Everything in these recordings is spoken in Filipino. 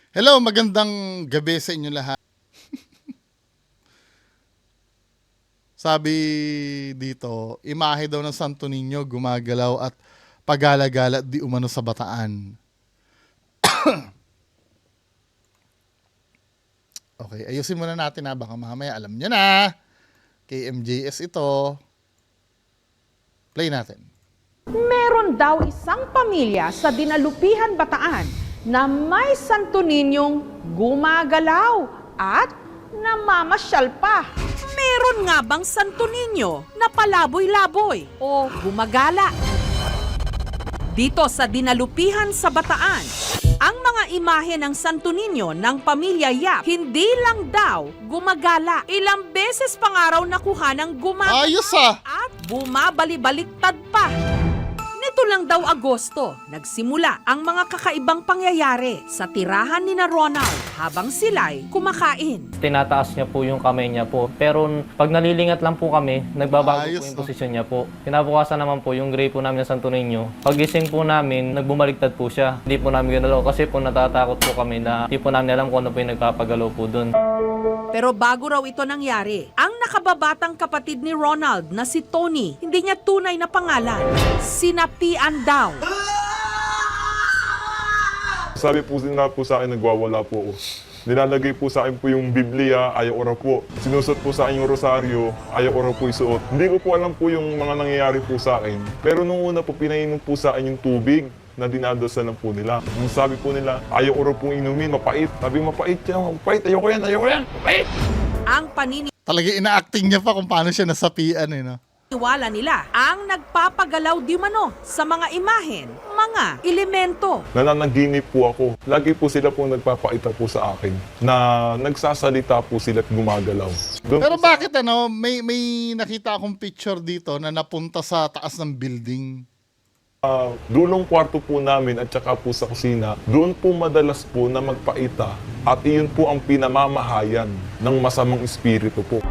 Hello, magandang gabi sa inyo lahat. Sabi dito, imahe daw ng Santo Niño gumagalaw at pagala-gala di umano sa Bataan. Okay, ayusin muna natin baka mamaya alam nyo na. KMJS ito. Play natin. Meron daw isang pamilya sa Dinalupihan, Bataan na may Santo Ninyong gumagalaw at namamasyal pa. Meron nga bang Santo Niño na palaboy-laboy o gumagala? Dito sa Dinalupihan sa Bataan, ang mga imahe ng Santo Niño ng pamilya Yap hindi lang daw gumagala. Ilang beses pa nga raw nakuha ng gumagala Ayos at bumabali-baliktad pa. Nito lang daw Agosto, nagsimula ang mga kakaibang pangyayari sa tirahan ni na Ronald habang sila'y kumakain. Tinataas niya po yung kamay niya po. Pero pag nalilingat lang po kami, nagbabago Ayos, po yung no? posisyon niya po. Kinabukasan naman po yung gray po namin ng Santo Niño. Pagising po namin, nagbumaliktad po siya. Hindi po namin ginalaw kasi po natatakot po kami na hindi po namin alam kung ano po yung nagpapagalaw po dun. Pero bago raw ito nangyari, ang nakababatang kapatid ni Ronald na si Tony, hindi niya tunay na pangalan, sinapian daw. Sabi po nila po sa akin, nagwawala po ako. Nilalagay po sa akin po yung Biblia, ayaw ko raw po. Sinusot po sa akin yung rosaryo, ayaw ko raw po isuot. Hindi ko po alam po yung mga nangyayari po sa akin. Pero nung una po, pinainom po sa akin yung tubig na dinadasalan po nila. Ang sabi po nila, ayaw ko raw pong inumin, mapait. Sabi, mapait yan, mapait, ayoko yan, mapait. Ang paniniwala Talaga ina-acting niya pa kung paano siya nasapian no? nila ang nagpapagalaw di mano sa mga imahen, mga elemento. Nananaginip po ako. Lagi po sila po nagpapaita po sa akin na nagsasalita po sila at gumagalaw. Doon Pero po sa- bakit may nakita akong picture dito na napunta sa taas ng building. Dulong kwarto po namin at saka po sa kusina, doon po madalas po na magpaita at iyon po ang pinamamahayan ng masamang espiritu po.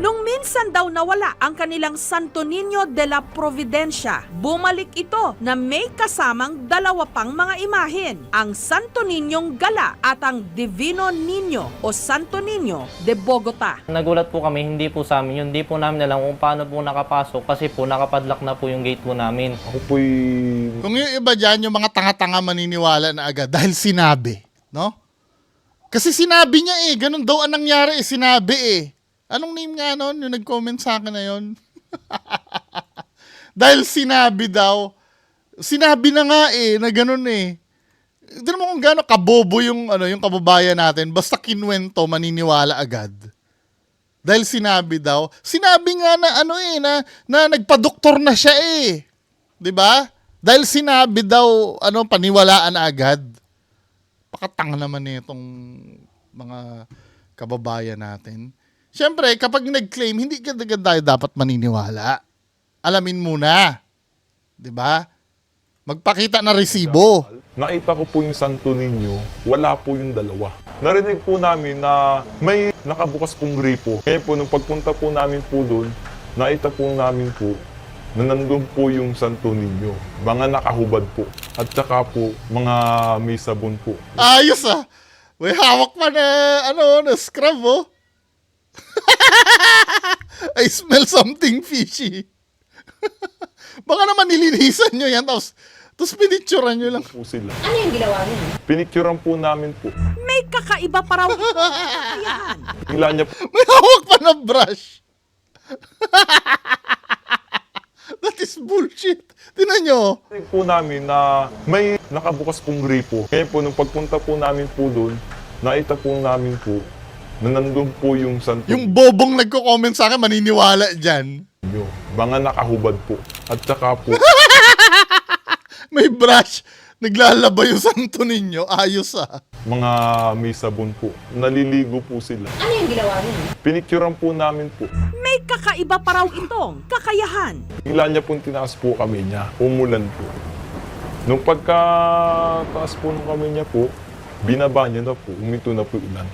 Nung minsan daw nawala ang kanilang Santo Niño de la Providencia, bumalik ito na may kasamang dalawa pang mga imahen, ang Santo Niñong Gala at ang Divino Niño o Santo Niño de Bogota. Nagulat po kami, hindi po sa amin yun. Hindi po namin alam kung paano po nakapasok kasi po nakapadlock na po yung gate po namin. Ako po'y Kung yung iba dyan, yung mga tanga-tanga maniniwala na agad dahil sinabi, no? Kasi sinabi niya ganun daw ang nangyari sinabi Anong name nga nun? Yung nag-comment sa akin na yun. Dahil sinabi daw, sinabi na nga na ganun Tignan mo kung gaano kabobo yung kababayan natin. Basta kinwento, maniniwala agad. Dahil sinabi daw, sinabi nga na na nagpa-doktor na siya 'Di ba? Dahil sinabi daw, paniwalaan na agad. Pakatanga naman itong mga kababayan natin. Siyempre, kapag nag-claim, hindi ka tayo dapat maniniwala. Alamin muna. 'Di ba? Magpakita na resibo. nakita ko po yung Santo Niño, wala po yung dalawa. Narinig po namin na may nakabukas pong gripo. Kaya po nung pagpunta po namin po doon, nakita po namin po na nandun po yung Santo Niño. Mga nakahubad po. At saka po, mga may sabon po. Ayos May hawak pa na scrub I smell something fishy. Baka naman nilinisan nyo yan, tapos pinicturean nyo lang. Po sila. Ano yung ginawa niyo? Pinicturean po namin po. May kakaiba pa raw kakayahan. Hila niya po. May hawak pa na brush. That is bullshit. Tinan nyo. Narinig po namin na may nakabukas pong gripo. Kaya po nung pagpunta po namin po doon, nakita po namin po na nandun po yung Santo Yung bobong nagko-comment sa akin, maniniwala dyan. Niño. Mga nakahubad po. At saka po, May brush. Naglalaba yung Santo Niño. Ayos mga may sabon po. Naliligo po sila. Ano yung ginawa niyo? Pinicturean po namin po. May kakaiba pa raw itong kakayahan. Hila niya pong tinaas po kami niya. Umulan po. Nung pagkataas po ng kami niya po, binaba niya na po. Umito na po yung ulan.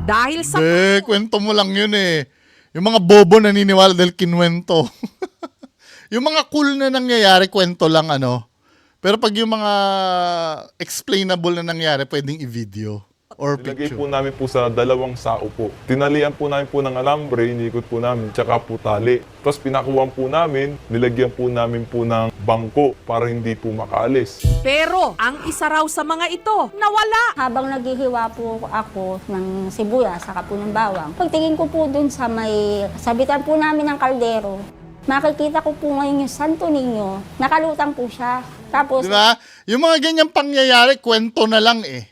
Dahil sa Kwento mo lang yun Yung mga bobo naniniwala dahil kinwento. Yung mga cool na nangyayari, kwento lang Pero pag yung mga explainable na nangyari, pwedeng i-video. or Nilagay picture. po namin po sa dalawang sao po. Tinalian po namin po ng alambre, inikot po namin, tsaka po tali. Tapos pinakuhan po namin, nilagyan po namin po ng bangko para hindi po makaalis. Pero ang isa raw sa mga ito nawala. Habang naghihiwa po ako ng sibuyas, saka po ng bawang, pagtingin ko po dun sa may sabitan po namin ng kaldero, makikita ko po ngayon yung Santo Niño, nakalutang po siya. Tapos, Di ba? Yung mga ganyang pangyayari, kwento na lang eh.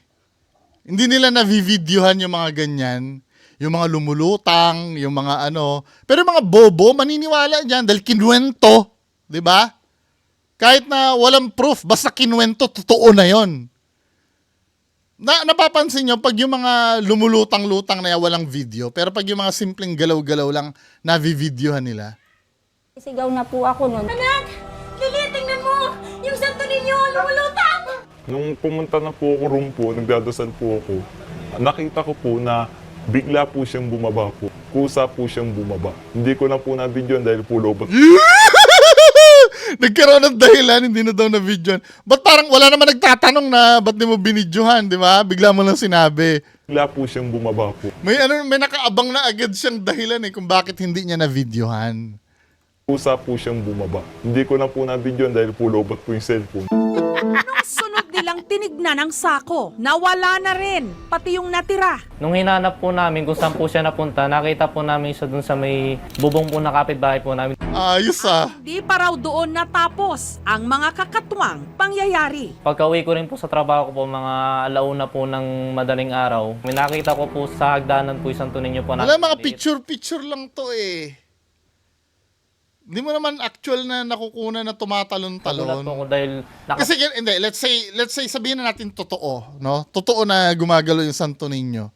Hindi nila na-videohan yung mga ganyan. Yung mga lumulutang, yung mga ano. Pero yung mga bobo, maniniwala dyan dahil kinwento. Di ba? Kahit na walang proof, basta kinwento, totoo na yon. Napapansin nyo, pag yung mga lumulutang-lutang na yan, walang video. Pero pag yung mga simpleng galaw-galaw lang, na-videohan nila. sigaw na po ako nun. Anak! Lili, tingnan mo! Yung Santo Niño, lumulutang! Nung pumunta na po ako room po, nagdadasal po ako, nakita ko po na bigla po siyang bumaba po. Kusa po siyang bumaba. Hindi ko na po na-video dahil po lobat. Nagkaroon ng dahilan, hindi na daw na-videohan. Ba't parang wala naman nagtatanong na ba't di mo binidyohan, di ba? Bigla mo lang sinabi. Bigla po siyang bumaba po. May nakaabang na agad siyang dahilan eh kung bakit hindi niya na-videohan. Kusa po siyang bumaba. Hindi ko na po na-video dahil po lobat po yung cellphone. Nung sunod nilang tinignan ang sako, nawala na rin, pati yung natira. Nung hinanap po namin kung saan po siya napunta, nakita po namin siya dun sa may bubong po na kapitbahay po namin. Ayos ah. Di pa raw doon natapos ang mga kakatwang pangyayari. Pagka-uwi ko rin po sa trabaho ko po, mga alauna po ng madaling araw, may nakita ko po sa hagdanan po yung Santo Niño po Wala, mga picture-picture lang to eh. Hindi mo naman actual na nakukunan na Nagulat po tumatalon-talon. ako dahil Kasi hindi, let's say sabihin na natin totoo, no? Totoo na gumagalo yung Santo Niño.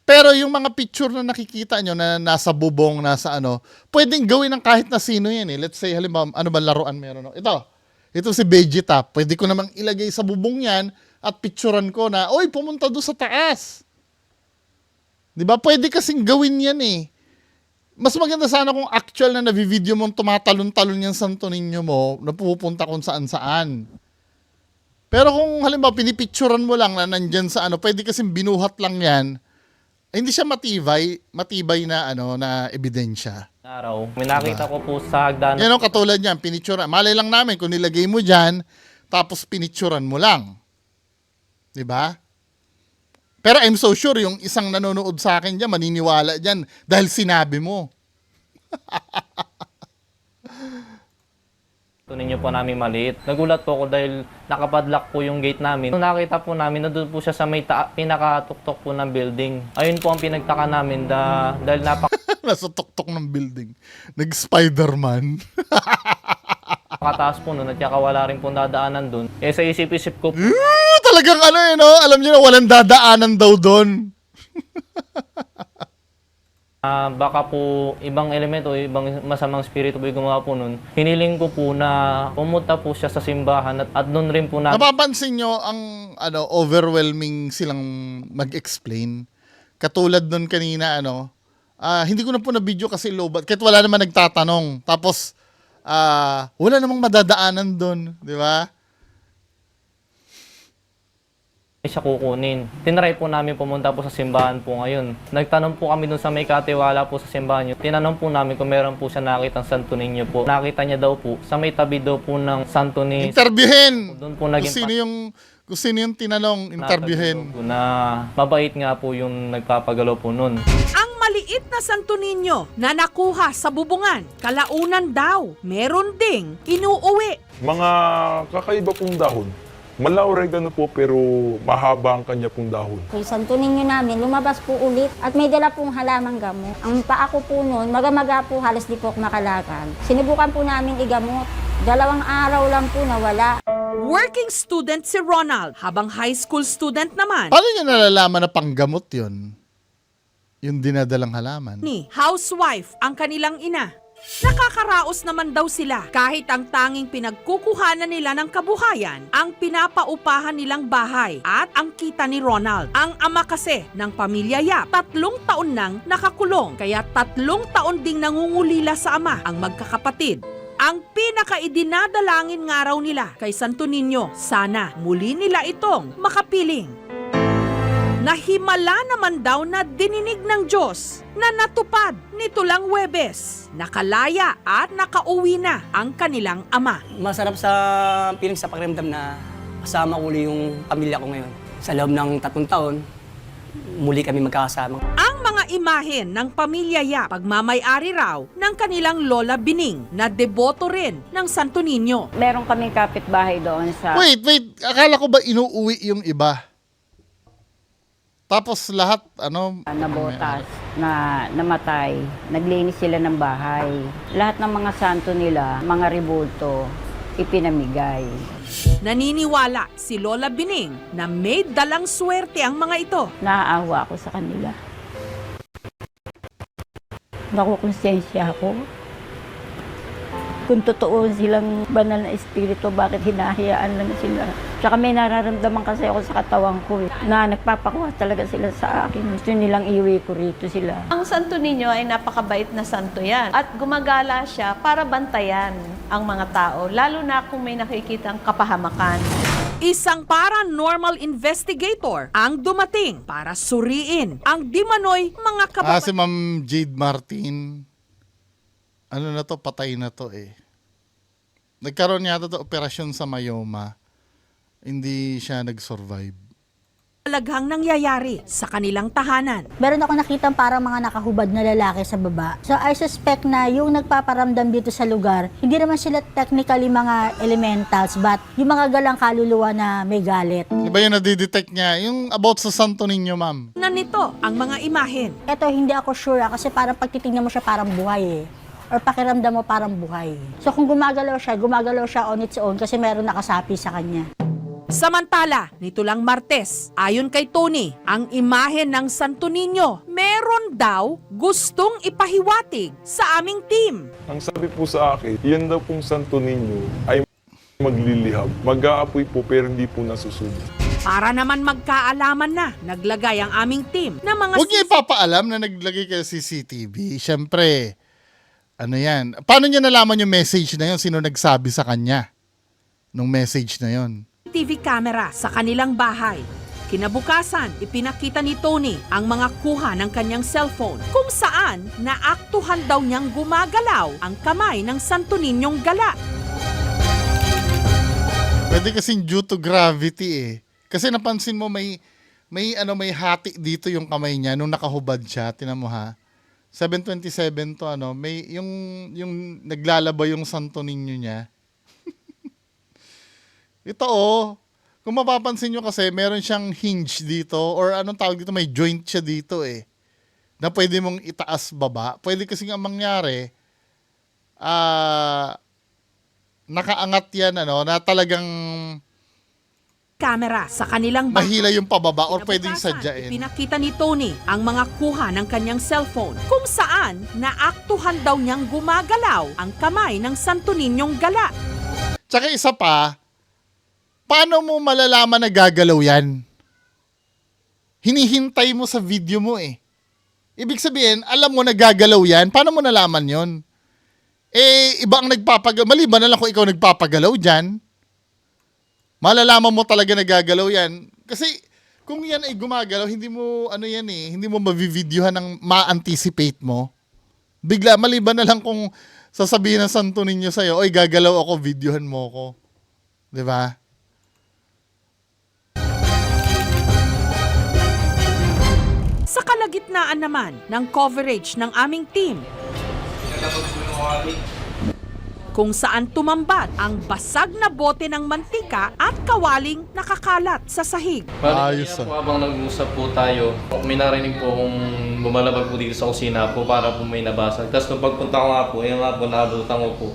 Pero yung mga picture na nakikita nyo na nasa bubong, nasa ano, pwedeng gawin ng kahit na sino yan eh. Let's say, halimbawa, ano ba laruan meron? No? Ito si Vegeta. Pwede ko namang ilagay sa bubong yan at picturean ko na, oy, pumunta doon sa taas. Di ba? Pwede kasing gawin yan eh. Mas maganda sana kung actual na nabivideo mong tumatalon-talon yung Santo Niño mo, na pupunta kung saan-saan. Pero kung halimbawa pinipicturean mo lang na nandyan sa ano, pwede kasing binuhat lang yan, hindi siya matibay na ano na ebidensya. araw, may nakita ko po sa hagdanan. Yan o, katulad yan, pinicturean. Malay lang namin kung nilagay mo dyan, tapos pinicturean mo lang. 'Di ba? Pero I'm so sure yung isang nanonood sa akin dyan, maniniwala dyan dahil sinabi mo. Santo Niño po namin maliit. Nagulat po ako dahil nakapadlock po yung gate namin. Nung nakita po namin, nandun po siya sa may pinakatuktok po ng building. Ayun po ang pinagtaka namin dahil Nasa tuktok ng building. Nag-Spider-Man. napakataas po nun at saka wala rin po dadaanan dun. Eh sa isip-isip ko po, Talagang ano eh, no? Alam niyo na, walang dadaanan daw doon. baka po ibang elemento, ibang masamang spirito po yung gumawa po nun. Hiniling ko po na pumunta po siya sa simbahan at doon rin po na Napapansin nyo ang ano, overwhelming silang mag-explain. Katulad nun kanina, ano, hindi ko na po na-video kasi low bat. Kahit wala naman nagtatanong. Tapos, wala namang madadaanan doon. Di ba? siya kukunin. Tinry po namin pumunta po sa simbahan po ngayon. Nagtanong po kami dun sa may katiwala po sa simbahan niyo. Tinanong po namin kung meron po siya nakitang Santo Niño po. Nakita niya daw po sa may tabi daw po ng Santo Niño. Interviewin! Doon po Kung naging sino yung tinanong, interviewin. po na mabait nga po yung nagpapagalaw po nun. Ang maliit na Santo Niño na nakuha sa bubungan, kalaunan daw, meron ding inuuwi. Mga kakaiba pong dahon. Malaw-oregano po pero mahaba ang kanya pong dahon. Yung Santo Niño namin, lumabas po ulit at may dala pong halamang gamot. Ang paa ko po noon, maga-maga po, halos di po ako makalakad. Sinubukan po namin igamot. 2 araw lang po nawala. Working student si Ronald, habang high school student naman Paano nyo nalalaman na panggamot yun? Yung dinadalang halaman. ni housewife ang kanilang ina. Nakakaraos naman daw sila kahit ang tanging pinagkukuhanan nila ng kabuhayan ang pinapaupahan nilang bahay at ang kita ni Ronald. Ang ama kasi ng pamilya Yap, 3 taon nang nakakulong kaya 3 taon ding nangungulila sa ama ang magkakapatid. Ang pinakaidinadalangin nga raw nila kay Santo Niño, sana muli nila itong makapiling. na himala naman daw na dininig ng Diyos na natupad nito lang Huwebes. Nakalaya at nakauwi na ang kanilang ama. Masarap sa feeling sa pakiramdam na kasama ko ulit yung pamilya ko ngayon. Sa loob ng 3 taon, muli kami magkakasama. Ang mga imahen ng pamilya Yap, pagmamay-ari raw ng kanilang Lola Bining na deboto rin ng Santo Niño. Meron kaming kapitbahay doon sa... Wait. Akala ko ba inuuwi yung iba? Tapos lahat, nabotas na namatay, naglinis sila ng bahay. Lahat ng mga santo nila, mga ribulto, ipinamigay. Naniniwala si Lola Bining na may dalang swerte ang mga ito. Naaawa ako sa kanila. Nakukonsensya ako. Kung totoo silang banal na espiritu, bakit hinahayaan lang sila? Tsaka may nararamdaman kasi ako sa katawan ko na nagpapakuha talaga sila sa akin. Gusto nilang iuwi ko rito sila. Ang Santo Niño ay napakabait na santo yan. At gumagala siya para bantayan ang mga tao, lalo na kung may nakikitang kapahamakan. Isang paranormal investigator ang dumating para suriin ang di manoy mga kababayan. si Ma'am Jade Martin, patay na to eh. Nagkaroon yata to operasyon sa myoma. Hindi siya nag-survive. Talaghang nangyayari sa kanilang tahanan. Meron ako nakitang parang mga nakahubad na lalaki sa baba. So I suspect na yung nagpaparamdam dito sa lugar, hindi naman sila technically mga elementals, but yung mga galang kaluluwa na may galit. Iba yung nadidetect niya. Yung about sa Santo Niño, ma'am. Na nito ang mga imahen. Ito hindi ako sure kasi parang pagtitingnan mo siya parang buhay eh. Or pakiramdam mo parang buhay. So kung gumagalaw siya on its own kasi meron nakasapi sa kanya. Samantala, nito lang Martes, ayon kay Tony, ang imahen ng Santo Niño meron daw gustong ipahiwatig sa aming team. Ang sabi po sa akin, yan daw pong Santo Niño ay maglilihab. Mag-aapoy po pero hindi po nasusunog. Para naman magkaalaman na, naglagay ang aming team na mga Huwag niya ipapaalam na naglagay kayo CCTV. Siyempre, yan? Paano niya nalaman yung message na yun? Sino nagsabi sa kanya nung message na yun? TV camera sa kanilang bahay. Kinabukasan, ipinakita ni Tony ang mga kuha ng kanyang cellphone kung saan naaktuhan daw niyang gumagalaw ang kamay ng Santo Niñong gala. Pwede kasing due to gravity eh. Kasi napansin mo may hati dito yung kamay niya nung nakahubad siya. Tinan mo ha. 727 to may yung naglalaba yung Santo Niño niya. Ito kung mapapansin nyo kasi meron siyang hinge dito or anong tawag dito, may joint siya dito eh. Na pwede mong itaas baba. Pwede kasi nga mangyari nakaangat yan na talagang Camera sa kanilang bahay. mahila yung pababa or Kinabukasan, pwedeng sadyain. Ipinakita ni Tony ang mga kuha ng kanyang cellphone kung saan naaktuhan daw niyang gumagalaw ang kamay ng Santo Niñong gala. Tsaka isa pa, paano mo malalaman na gagalaw yan? Hinihintay mo sa video mo eh. Ibig sabihin, alam mo na gagalaw yan, paano mo nalaman yon? Iba ang nagpapagalaw. Maliban na lang kung ikaw nagpapagalaw dyan. Malalaman mo talaga na gagalaw yan. Kasi kung yan ay gumagalaw, hindi mo, hindi mo mavivideohan ng ma-anticipate mo. Bigla, maliban na lang kung sasabihin ng Santo Niño sa'yo, oy, gagalaw ako, videohan mo ko. Diba? Sa kalagitnaan naman ng coverage ng aming team, kung saan tumambad ang basag na bote ng mantika at kawaling nakakalat sa sahig. Ayos, Po, habang nag-uusap po tayo, may narinig po kung bumalabag po dito sa kusina po para po may nabasag. Tapos nung pagpunta ko nga po, ayun nga po, naabutan ko po.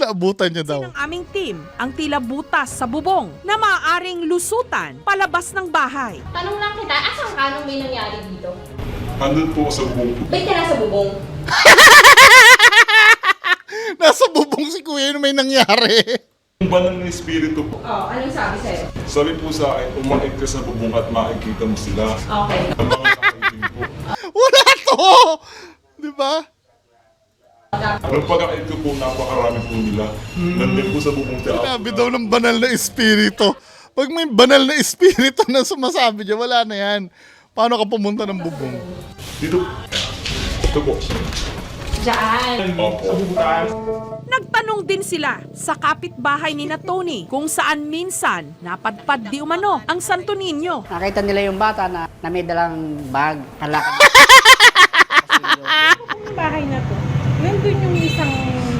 Naabutan niya daw. Ng aming team ang tila butas sa bubong na maaaring lusutan palabas ng bahay. Tanong lang kita, asan ka nung may nangyari dito? Andun po sa buong po. Ba't ka nasa bubong? Nasa bubong si Kuya nung may nangyari. Yung banal na espiritu po. Oh, anong sabi sa'yo? Sabi po sa akin, umakit ka sa bubong at makikita mo sila. Okay. Ang mga nakaitin po. Wala to! Di ba? Nung pagkakait ko po, napakarami po nila. Nandun po sa bubong Sinabi daw ng banal na espiritu. Pag may banal na espiritu na sumasabi niya, wala na yan. Paano ka pumunta ng bubong? Dito. Ito po. Nagtanong din sila sa kapitbahay ni na Tony kung saan minsan napadpad di umano ang Santo Niño. Nakita nila yung bata na may dalang bag, kalakad. Bahay na to, nandun yung isang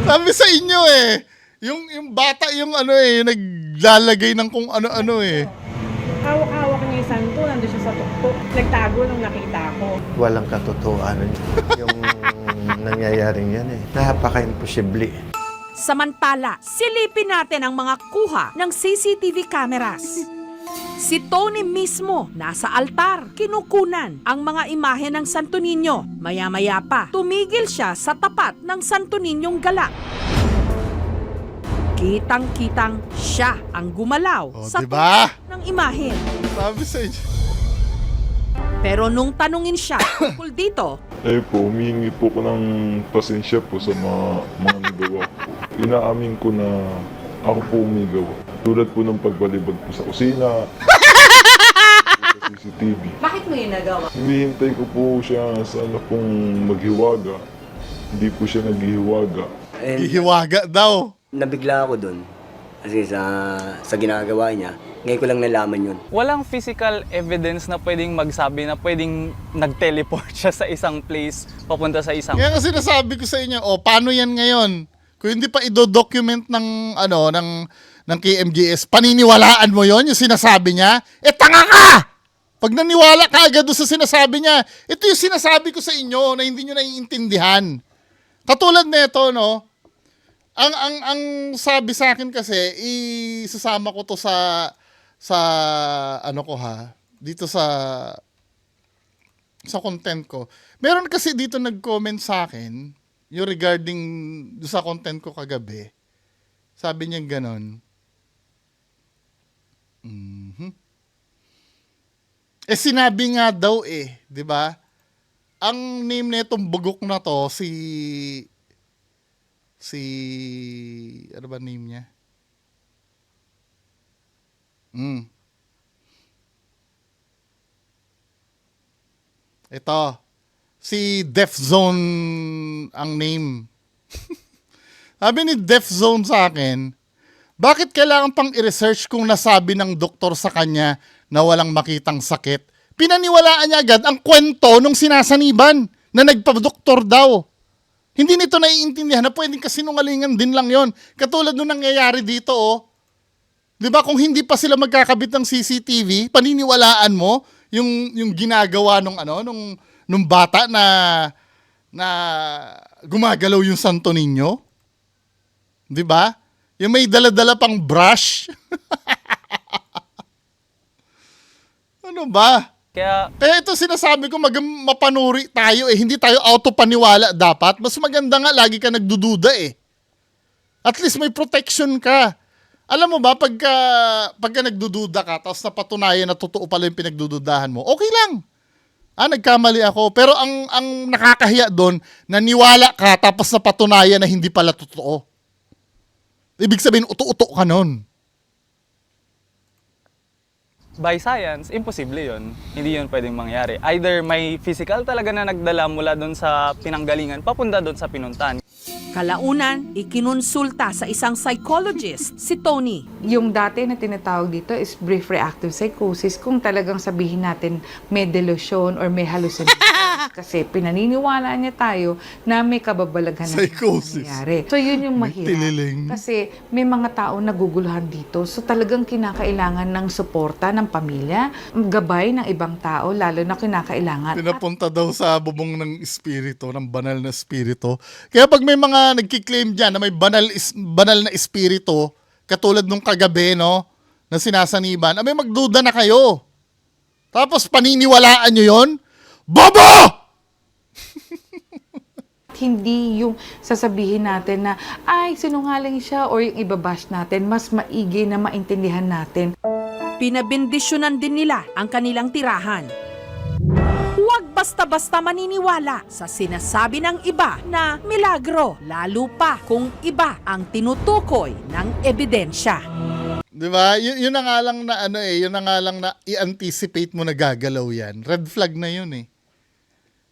Sabi sa inyo yung bata yung yung naglalagay ng kung ano-ano hawak-hawak niya yung santo, nandun siya sa tuktok. Nagtago nung nakita ko. Walang katotohanan yung nangyayaring yan Napaka-imposible. Samantala, silipin natin ang mga kuha ng CCTV cameras. Si Tony mismo nasa altar, kinukunan ang mga imahe ng Santo Niño. Maya-maya pa, tumigil siya sa tapat ng Santo Niñong gala. Kitang-kitang siya ang gumalaw sa diba? tapat ng imahe. Sabi sa inyo. Pero nung tanungin siya tungkol dito, Humihingi po ko ng pasensya po sa mga nagawa ko. Inaamin ko na ako po umigaw. Tulad po ng pagbalibag po sa kusina, sa CCTV. Bakit mo yun nagawa? Hinihintay ko po siya sa pong maghiwaga. Hindi po siya naghihiwaga. Hihiwaga daw. Nabigla ako doon. Kasi sa ginagawa niya, ngayon ko lang nalaman yun. Walang physical evidence na pwedeng magsabi na pwedeng nag-teleport siya sa isang place papunta sa isang... Kaya kasi nasabi ko sa inyo, paano yan ngayon? Kung hindi pa i-document ng KMJS, paniniwalaan mo yon yung sinasabi niya? Tanga ka! Pag naniwala ka agad doon sa sinasabi niya, ito yung sinasabi ko sa inyo na hindi nyo naiintindihan. Katulad nito, no? Ang sabi sa akin kasi, isasama ko to sa dito sa content ko. Meron kasi dito nag-comment sa akin, yung regarding sa content ko kagabi. Sabi niya ganon. Sinabi nga daw di ba? Ang name nitong bugok na to, si ano ba name niya? Ito, si Def Zone ang name. Sabi ni Def Zone sa akin, bakit kailangan pang i-research kung nasabi ng doktor sa kanya na walang makitang sakit? Pinaniwalaan niya agad ang kwento nung sinasaniban na nagpa-doktor daw. Hindi nito naiintindihan na pwedeng kasinungalingan din lang yon. Katulad nung nangyayari dito, Di ba kung hindi pa sila magkakabit ng CCTV, paniniwalaan mo yung ginagawa nung bata na gumagalaw yung Santo Niño? Di ba? Yung may dala-dala pang brush. Ano ba? Kaya ito sinasabi ko, mapanuri tayo hindi tayo auto-paniwala dapat. Mas maganda nga, lagi ka nagdududa At least may protection ka. Alam mo ba, pagka nagdududa ka, tapos napatunayan na totoo pala yung pinagdududahan mo, okay lang. Nagkamali ako. Pero ang nakakahiya doon, naniwala ka, tapos napatunayan na hindi pala totoo. Ibig sabihin, uto-uto ka nun. By science, imposible yun. Hindi yun pwedeng mangyari. Either may physical talaga na nagdala mula doon sa pinanggalingan, papunta doon sa pinuntahan. Kalaunan, ikinonsulta sa isang psychologist si Tony. Yung dati na tinatawag dito is brief reactive psychosis, kung talagang sabihin natin may delusion or may hallucination. Kasi pinaniniwala niya tayo na may kababalaghan na Psychosis. nangyayari. So yun yung mahirap. Tililing. Kasi may mga tao naguguluhan dito. So talagang kinakailangan ng suporta ng pamilya, gabay ng ibang tao, lalo na kinakailangan. Pinapunta daw sa bubong ng espiritu, ng banal na espiritu. Kaya pag may mga nagkiklaim dyan na may banal na espiritu, katulad nung kagabi, na sinasaniban, may magduda na kayo. Tapos paniniwalaan nyo yon? Bobo! Hindi yung sasabihin natin na, ay, sinungaling siya, or yung ibabash natin, mas maigi na maintindihan natin. Pinabindisyonan din nila ang kanilang tirahan. Huwag basta-basta maniniwala sa sinasabi ng iba na milagro, lalo pa kung iba ang tinutukoy ng ebidensya. 'Di ba? Yun na nga lang na ano eh, yun na nga lang na i-anticipate mo na gagalaw yan. Red flag na yun eh.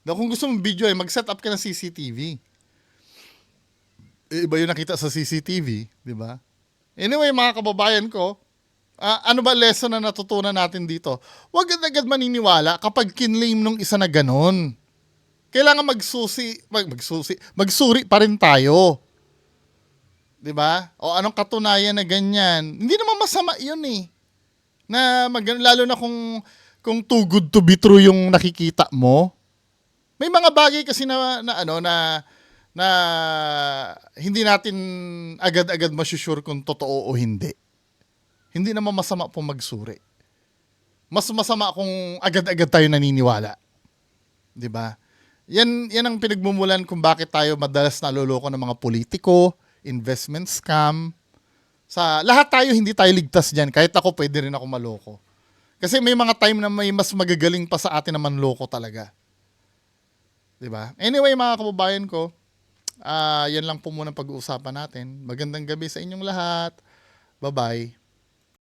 Kung gusto mong video mag-set up ka ng CCTV. Iba yung nakita sa CCTV, 'di ba? Anyway, mga kababayan ko, ano ba lesson na natutunan natin dito? Huwag agad maniniwala kapag kinlaim nung isa na ganon. Kailangan magsuri pa rin tayo. 'Di ba? O anong katunayan na ganyan? Hindi naman masama 'yun eh. Lalo na kung too good to be true yung nakikita mo. May mga bagay kasi na hindi natin agad-agad masusure kung totoo o hindi. Hindi naman masama pong magsuri. Mas masama kung agad-agad tayo naniniwala. 'Di ba? Yan ang pinagmumulan kung bakit tayo madalas naloloko ng mga politiko, investment scam. Sa lahat tayo, hindi tayo ligtas diyan. Kahit ako, pwede rin ako maloko. Kasi may mga time na may mas magagaling pa sa atin na manloko talaga. 'Di ba? Anyway, mga kababayan ko, yan lang po muna pag-uusapan natin. Magandang gabi sa inyong lahat. Bye-bye.